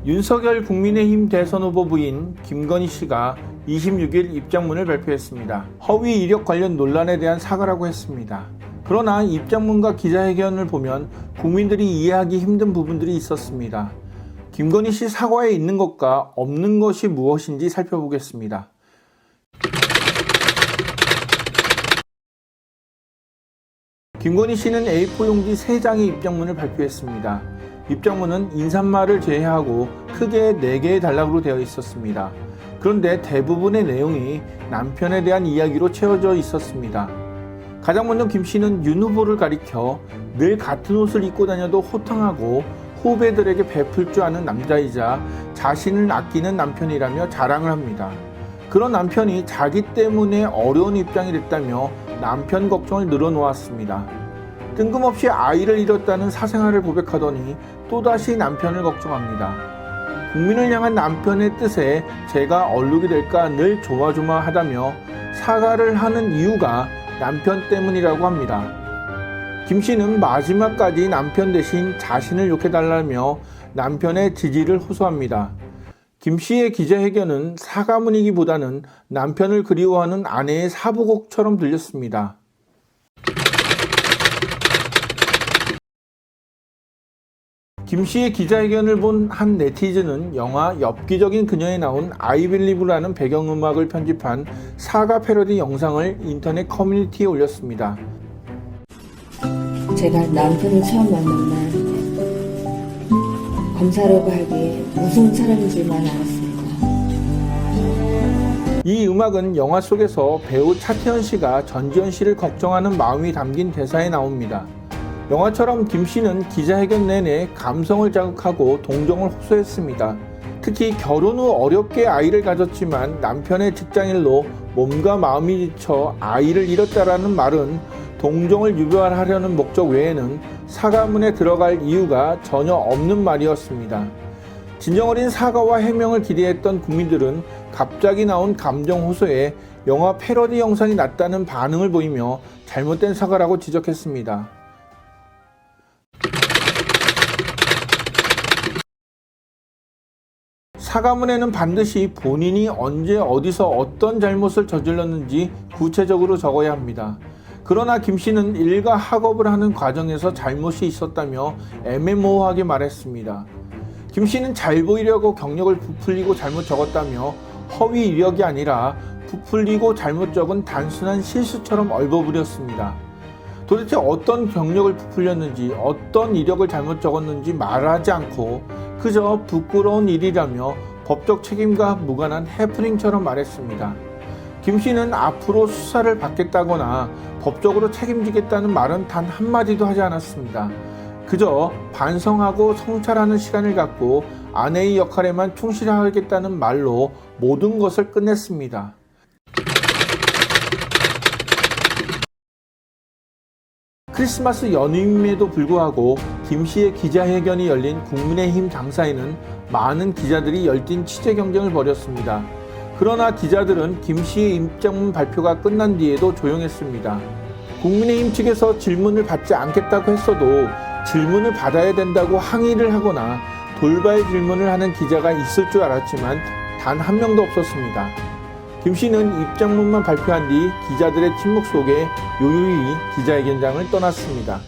윤석열 국민의힘 대선 후보 부인 김건희 씨가 26일 입장문을 발표했습니다. 허위 이력 관련 논란에 대한 사과라고 했습니다. 그러나 입장문과 기자회견을 보면 국민들이 이해하기 힘든 부분들이 있었습니다. 김건희 씨 사과에 있는 것과 없는 것이 무엇인지 살펴보겠습니다. 김건희 씨는 A4 용지 3장의 입장문을 발표했습니다. 입장문은 인사말을 제외하고 크게 4개의 단락으로 되어 있었습니다. 그런데 대부분의 내용이 남편에 대한 이야기로 채워져 있었습니다. 가장 먼저 김 씨는 윤 후보를 가리켜 늘 같은 옷을 입고 다녀도 호탕하고 후배들에게 베풀 줄 아는 남자이자 자신을 아끼는 남편이라며 자랑을 합니다. 그런 남편이 자기 때문에 어려운 입장이 됐다며 남편 걱정을 늘어놓았습니다. 뜬금없이 아이를 잃었다는 사생활을 고백하더니 또다시 남편을 걱정합니다. 국민을 향한 남편의 뜻에 제가 얼룩이 될까 늘 조마조마하다며 사과를 하는 이유가 남편 때문이라고 합니다. 김 씨는 마지막까지 남편 대신 자신을 욕해달라며 남편의 지지를 호소합니다. 김 씨의 기자회견은 사과문이기보다는 남편을 그리워하는 아내의 사부곡처럼 들렸습니다. 김 씨의 기자회견을 본 한 네티즌은 영화 엽기적인 그녀에 나온 I Believe라는 배경음악을 편집한 사과 패러디 영상을 인터넷 커뮤니티에 올렸습니다. 제가 남편을 처음 만난 날 검사라고 하기에 무서운 사람인지만 알았습니다. 이 음악은 영화 속에서 배우 차태현 씨가 전지현 씨를 걱정하는 마음이 담긴 대사에 나옵니다. 영화처럼 김 씨는 기자회견 내내 감성을 자극하고 동정을 호소했습니다. 특히 결혼 후 어렵게 아이를 가졌지만 남편의 직장일로 몸과 마음이 지쳐 아이를 잃었다라는 말은 동정을 유발하려는 목적 외에는 사과문에 들어갈 이유가 전혀 없는 말이었습니다. 진정 어린 사과와 해명을 기대했던 국민들은 갑자기 나온 감정 호소에 영화 패러디 영상이 났다는 반응을 보이며 잘못된 사과라고 지적했습니다. 사과문에는 반드시 본인이 언제 어디서 어떤 잘못을 저질렀는지 구체적으로 적어야 합니다. 그러나 김 씨는 일과 학업을 하는 과정에서 잘못이 있었다며 애매모호하게 말했습니다. 김 씨는 잘 보이려고 경력을 부풀리고 잘못 적었다며 허위 이력이 아니라 부풀리고 잘못 적은 단순한 실수처럼 얼버무렸습니다. 도대체 어떤 경력을 부풀렸는지 어떤 이력을 잘못 적었는지 말하지 않고 그저 부끄러운 일이라며 법적 책임과 무관한 해프닝처럼 말했습니다. 김 씨는 앞으로 수사를 받겠다거나 법적으로 책임지겠다는 말은 단 한마디도 하지 않았습니다. 그저 반성하고 성찰하는 시간을 갖고 아내의 역할에만 충실하겠다는 말로 모든 것을 끝냈습니다. 크리스마스 연휴임에도 불구하고 김 씨의 기자회견이 열린 국민의힘 당사에는 많은 기자들이 열띤 취재 경쟁을 벌였습니다. 그러나 기자들은 김 씨의 입장문 발표가 끝난 뒤에도 조용했습니다. 국민의힘 측에서 질문을 받지 않겠다고 했어도 질문을 받아야 된다고 항의를 하거나 돌발 질문을 하는 기자가 있을 줄 알았지만 단 한 명도 없었습니다. 김 씨는 입장문만 발표한 뒤 기자들의 침묵 속에 요요히 기자회견장을 떠났습니다.